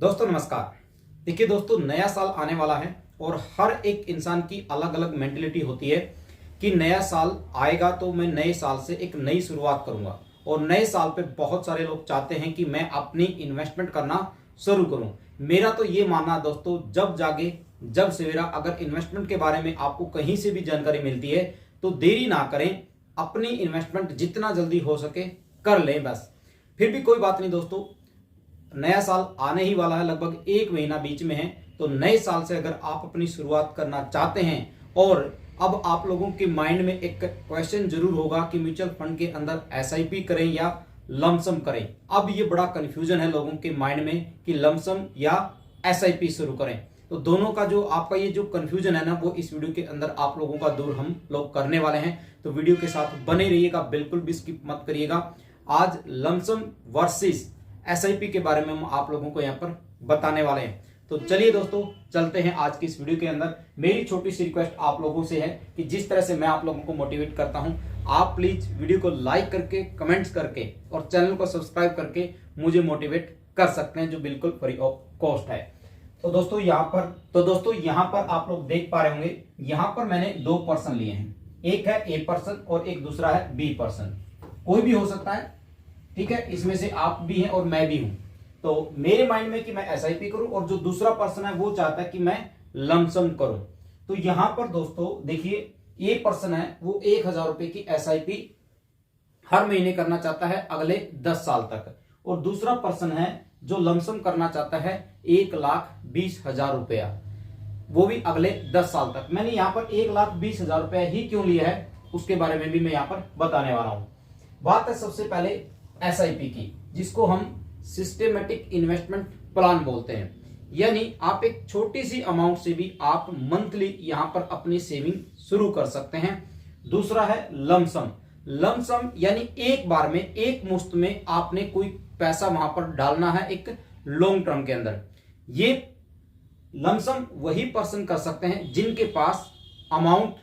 दोस्तों नमस्कार। देखिए दोस्तों, नया साल आने वाला है और हर एक इंसान की अलग अलग मेंटेलिटी होती है कि नया साल आएगा तो मैं नए साल से एक नई शुरुआत करूंगा। और नए साल पे बहुत सारे लोग चाहते हैं कि मैं अपनी इन्वेस्टमेंट करना शुरू करूं। मेरा तो ये मानना है दोस्तों, जब जागे जब सवेरा, अगर इन्वेस्टमेंट के बारे में आपको कहीं से भी जानकारी मिलती है तो देरी ना करें, अपनी इन्वेस्टमेंट जितना जल्दी हो सके कर लें बस। फिर भी कोई बात नहीं दोस्तों, नया साल आने ही वाला है, लगभग एक महीना बीच में है। तो नए साल से अगर आप अपनी शुरुआत करना चाहते हैं, और अब आप लोगों के माइंड में एक क्वेश्चन जरूर होगा कि म्यूचुअल फंड के अंदर एसआईपी करें या लमसम करें। अब ये बड़ा कंफ्यूजन है लोगों के माइंड में कि लमसम या एसआईपी शुरू करें। तो दोनों का जो आपका ये जो कंफ्यूजन है ना, वो इस वीडियो के अंदर आप लोगों का दूर हम लोग करने वाले हैं। तो वीडियो के साथ बने रहिएगा, बिल्कुल भी स्किप मत करिएगा। आज लमसम वर्सेस एसआईपी के बारे में हम आप लोगों को यहाँ पर बताने वाले हैं। तो चलिए दोस्तों, चलते हैं आज की इस वीडियो के अंदर। मेरी छोटी सी रिक्वेस्ट आप लोगों से है कि जिस तरह से मैं आप लोगों को मोटिवेट करता हूं, आप प्लीज वीडियो को लाइक करके, कमेंट्स करके और चैनल को सब्सक्राइब करके मुझे मोटिवेट कर सकते हैं, जो बिल्कुल फ्री ऑफ कॉस्ट है। तो दोस्तों यहाँ पर आप लोग देख पा रहे होंगे, यहाँ पर मैंने दो पर्सन लिए हैं। एक है ए पर्सन और एक दूसरा है बी पर्सन। कोई भी हो सकता है, ठीक है, इसमें से आप भी हैं और मैं भी हूं। तो मेरे माइंड में कि मैं एसआईपी करूं, और जो दूसरा पर्सन है वो चाहता है कि मैं लमसम करूं। तो यहां पर दोस्तों देखिए, ये पर्सन है वो 1,000 रुपए की एसआईपी हर महीने करना चाहता है अगले 10 साल तक, और दूसरा पर्सन है जो लमसम करना चाहता है 1,20,000 रुपया, वो भी अगले 10 साल तक। मैंने यहाँ पर 1,20,000 रुपया ही क्यों लिया है, उसके बारे में भी मैं यहाँ पर बताने वाला हूं। बात है सबसे पहले एसआईपी की, जिसको हम सिस्टेमेटिक इन्वेस्टमेंट प्लान बोलते हैं। यानी आप एक छोटी सी अमाउंट से भी आप मंथली यहां पर अपनी सेविंग शुरू कर सकते हैं। दूसरा है लमसम। लमसम यानी एक बार में, एक मुश्त में आपने कोई पैसा वहां पर डालना है एक लॉन्ग टर्म के अंदर। ये लमसम वही पर्सन कर सकते हैं जिनके पास अमाउंट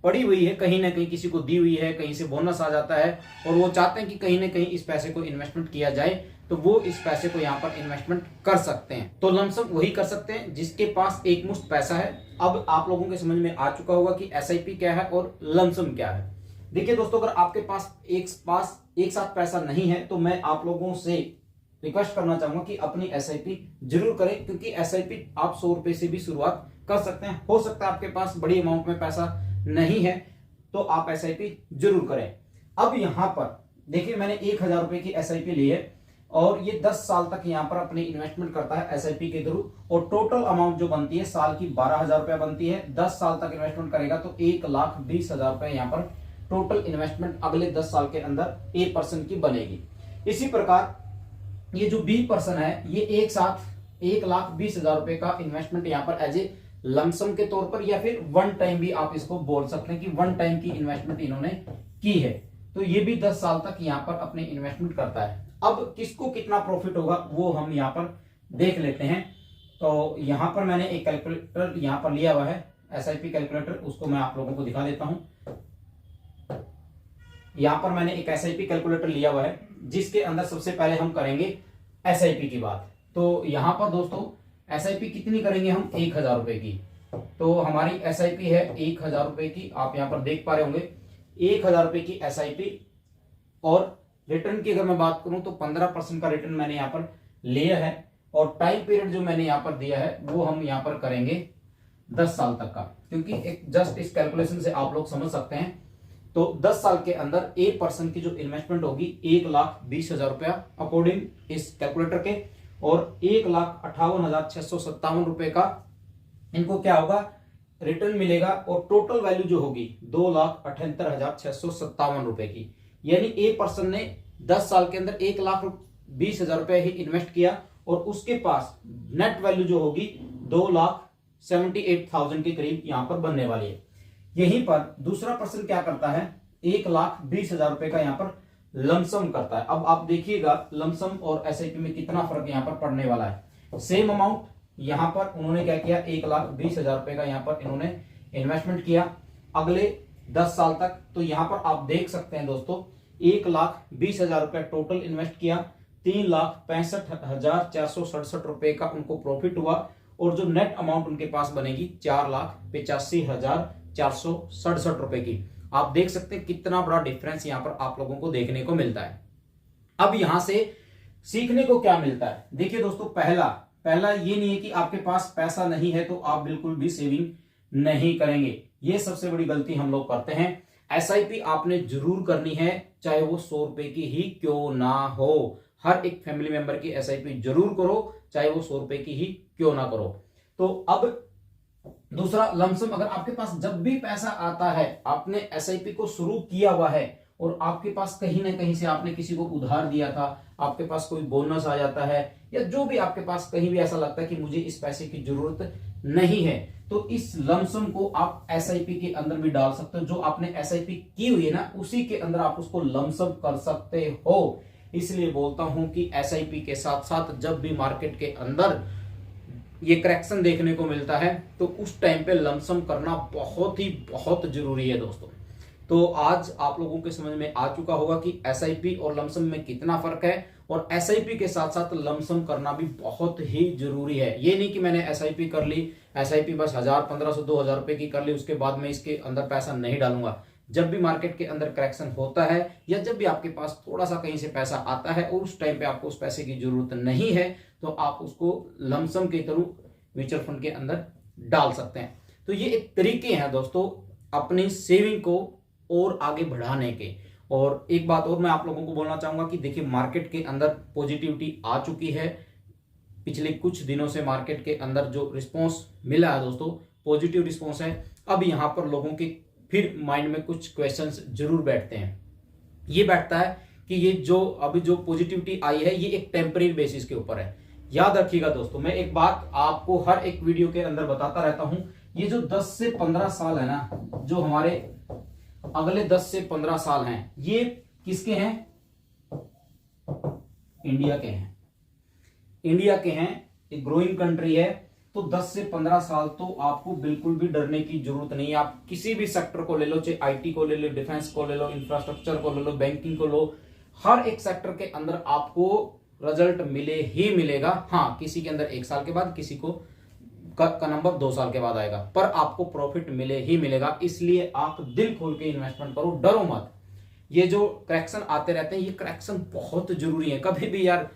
पड़ी हुई है, कहीं ना कहीं किसी को दी हुई है, कहीं से बोनस आ जाता है, और वो चाहते हैं कि कहीं ना कहीं इस पैसे को इन्वेस्टमेंट किया जाए, तो वो इस पैसे को यहाँ पर इन्वेस्टमेंट कर सकते हैं। तो लमसम वही कर सकते हैं जिसके पास एक मुश्त पैसा है। अब आप लोगों के समझ में आ चुका होगा कि एसआईपी क्या है और लमसम क्या है। देखिए दोस्तों, अगर आपके पास एक साथ पैसा नहीं है, तो मैं आप लोगों से रिक्वेस्ट करना चाहूंगा कि अपनी एसआईपी जरूर करें, क्योंकि एसआईपी आप 100 रुपए से भी शुरुआत कर सकते हैं। हो सकता है आपके पास बड़ी अमाउंट में पैसा नहीं है, तो आप एसआईपी जरूर करें। अब यहां पर देखिए, मैंने 1,000 रुपए की एसआईपी ली है, और ये 10 साल तक यहां पर अपनी इन्वेस्टमेंट करता है एसआईपी के थ्रू, और टोटल अमाउंट जो बनती है साल की 12,000 रुपया बनती है। 10 साल तक इन्वेस्टमेंट करेगा तो 1,20,000 रुपए यहां पर टोटल इन्वेस्टमेंट अगले 10 साल के अंदर ए पर्सन की बनेगी। इसी प्रकार ये जो बी पर्सन है, ये एक साथ 1,20,000 रुपए का इन्वेस्टमेंट यहाँ पर एज ए लमसम के तौर पर, या फिर वन टाइम भी आप इसको बोल सकते हैं कि वन टाइम की इन्वेस्टमेंट इन्होंने की है। तो ये भी 10 साल तक यहाँ पर अपनी इन्वेस्टमेंट करता है। अब किसको कितना प्रॉफिट होगा वो हम यहाँ पर देख लेते हैं। तो यहाँ पर मैंने एक कैलकुलेटर यहाँ पर लिया हुआ है, एसआईपी कैलकुलेटर, उसको मैं आप लोगों को दिखा देता हूं। यहाँ पर मैंने एक एसआईपी कैलकुलेटर लिया हुआ है, जिसके अंदर सबसे पहले हम करेंगे एसआईपी की बात। तो यहाँ पर दोस्तों एसआईपी कितनी करेंगे हम, 1,000 रुपए की। तो हमारी एसआईपी है 1,000 रुपए की, आप यहाँ पर देख पा रहे होंगे 1,000 रुपए की एसआईपी। और रिटर्न की अगर मैं बात करूं तो 15% का रिटर्न मैंने यहाँ पर लिया है, और टाइम पीरियड जो मैंने यहाँ पर दिया है वो हम यहाँ पर करेंगे 10 साल तक का, क्योंकि एक जस्ट इस कैलकुलेशन से आप लोग समझ सकते हैं। तो 10 साल के अंदर ए पर्सन की जो इन्वेस्टमेंट होगी 1,20,000 रुपया अकॉर्डिंग इस कैलकुलेटर के, और 1,58,657 रुपए का इनको क्या होगा, रिटर्न मिलेगा। और टोटल वैल्यू जो होगी 2,78,657 रुपए की। यानी ए पर्सन ने 10 साल के अंदर 1,20,000 रुपए ही इन्वेस्ट किया, और उसके पास नेट वैल्यू जो होगी 2,78,000 के करीब यहां पर बनने वाली है। यहीं पर दूसरा पर्सन क्या करता है, 1,20,000 रुपए का यहां पर लमसम करता है। अब आप देखिएगा लमसम और एसआईपी में कितना फर्क यहां पर पड़ने वाला है। सेम अमाउंट यहां पर उन्होंने क्या किया, 1,20,000 रुपए का यहां पर इन्होंने इन्वेस्टमेंट किया अगले 10 साल तक। तो यहां पर आप देख सकते हैं दोस्तों, 1,20,000 रुपए टोटल इन्वेस्ट किया, 3,65,467 का उनको प्रॉफिट हुआ और जो नेट अमाउंट उनके पास बनेगी 4,85,467 की। आप देख सकते हैं कितना बड़ा डिफरेंस यहां पर आप लोगों को देखने को मिलता है। अब यहां से सीखने को क्या मिलता है, देखिए दोस्तों, पहला ये नहीं है कि आपके पास पैसा नहीं है तो आप बिल्कुल भी सेविंग नहीं करेंगे। ये सबसे बड़ी गलती हम लोग करते हैं। एसआईपी आपने जरूर करनी है, चाहे वो 100 रुपए की ही क्यों ना हो। हर एक फैमिली मेंबर की एसआईपी जरूर करो, चाहे वो 100 रुपए की ही क्यों ना करो। तो अब दूसरा, लमसम, अगर आपके पास जब भी पैसा आता है, आपने एसआईपी को शुरू किया हुआ है और आपके पास कहीं ना कहीं से आपने किसी को उधार दिया था, आपके पास कोई बोनस आ जाता है या जो भी आपके पास कहीं भी ऐसा लगता है कि मुझे इस पैसे की जरूरत नहीं है, तो इस लमसम को आप एसआईपी के अंदर भी डाल सकते हो। जो आपने एसआईपी की हुई है ना, उसी के अंदर आप उसको लमसम कर सकते हो। इसलिए बोलता हूं कि एसआईपी के साथ साथ जब भी मार्केट के अंदर ये करेक्शन देखने को मिलता है तो उस टाइम पे लमसम करना बहुत जरूरी है दोस्तों। तो आज आप लोगों के समझ में आ चुका होगा कि एसआईपी और लमसम में कितना फर्क है, और एसआईपी के साथ साथ लमसम करना भी बहुत ही जरूरी है। ये नहीं कि मैंने एसआईपी कर ली, एसआईपी बस 1000, 1500, 2000 रुपए की कर ली, उसके बाद में इसके अंदर पैसा नहीं डालूंगा। जब भी मार्केट के अंदर करेक्शन होता है या जब भी आपके पास थोड़ा सा कहीं से पैसा आता है और उस टाइम पे आपको उस पैसे की जरूरत नहीं है, तो आप उसको लमसम के थ्रू म्यूचुअल फंड के अंदर डाल सकते हैं। तो ये एक तरीके हैं दोस्तों अपनी सेविंग को और आगे बढ़ाने के। और एक बात और मैं आप लोगों को बोलना चाहूंगा कि देखिए, मार्केट के अंदर पॉजिटिविटी आ चुकी है। पिछले कुछ दिनों से मार्केट के अंदर जो रिस्पांस मिला है दोस्तों, पॉजिटिव रिस्पांस है। अब यहां पर लोगों के फिर माइंड में कुछ क्वेश्चंस जरूर बैठते हैं। ये बैठता है कि ये जो अभी जो पॉजिटिविटी आई है ये एक टेम्परेरी बेसिस के ऊपर है। याद रखिएगा दोस्तों, मैं एक बात आपको हर एक वीडियो के अंदर बताता रहता हूं, ये जो 10 से 15 साल है ना, जो हमारे अगले 10 से 15 साल हैं, ये किसके हैं? इंडिया के हैं। इंडिया के हैं, एक ग्रोइंग कंट्री है। तो 10 से 15 साल तो आपको बिल्कुल भी डरने की जरूरत नहीं है। आप किसी भी सेक्टर को ले लो, चाहे आईटी को ले लो, डिफेंस को ले लो, इंफ्रास्ट्रक्चर को ले लो, बैंकिंग को लो, हर एक सेक्टर के अंदर आपको रिजल्ट मिले ही मिलेगा। हाँ, किसी के अंदर 1 साल के बाद, किसी को का नंबर 2 साल के बाद आएगा, पर आपको प्रॉफिट मिले ही मिलेगा। इसलिए आप दिल खोल के इन्वेस्टमेंट करो, डरो मत। ये जो करेक्शन आते रहते हैं, ये करेक्शन बहुत जरूरी है। कभी भी यार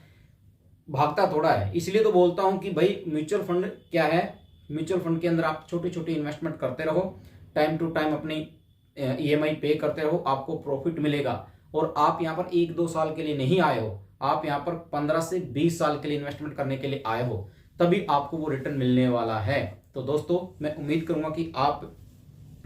भागता थोड़ा है। इसलिए तो बोलता हूं कि भाई म्यूचुअल फंड क्या है, म्यूचुअल फंड के अंदर आप छोटी छोटी इन्वेस्टमेंट करते रहो, टाइम टू टाइम अपनी ईएमआई पे करते रहो, आपको प्रॉफिट मिलेगा। और आप यहाँ पर 1-2 साल के लिए नहीं आए हो, आप यहाँ पर 15 से 20 साल के लिए इन्वेस्टमेंट करने के लिए आए हो, तभी आपको वो रिटर्न मिलने वाला है। तो दोस्तों, मैं उम्मीद करूंगा कि आप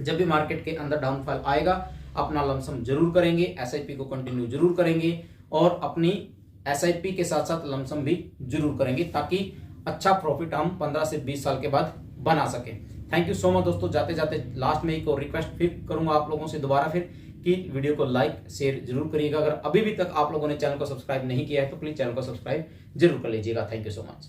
जब भी मार्केट के अंदर डाउनफॉल आएगा, अपना लमसम जरूर करेंगे, एसआईपी को कंटिन्यू जरूर करेंगे और अपनी एसआईपी के साथ साथ लमसम भी जरूर करेंगे, ताकि अच्छा प्रॉफिट हम 15 से 20 साल के बाद बना सके। थैंक यू सो मच दोस्तों। जाते जाते लास्ट में एक और रिक्वेस्ट फिर करूंगा आप लोगों से दोबारा फिर, कि वीडियो को लाइक शेयर जरूर करिएगा। अगर अभी भी तक आप लोगों ने चैनल को सब्सक्राइब नहीं किया है तो प्लीज चैनल को सब्सक्राइब जरूर कर लीजिएगा। Thank you so much.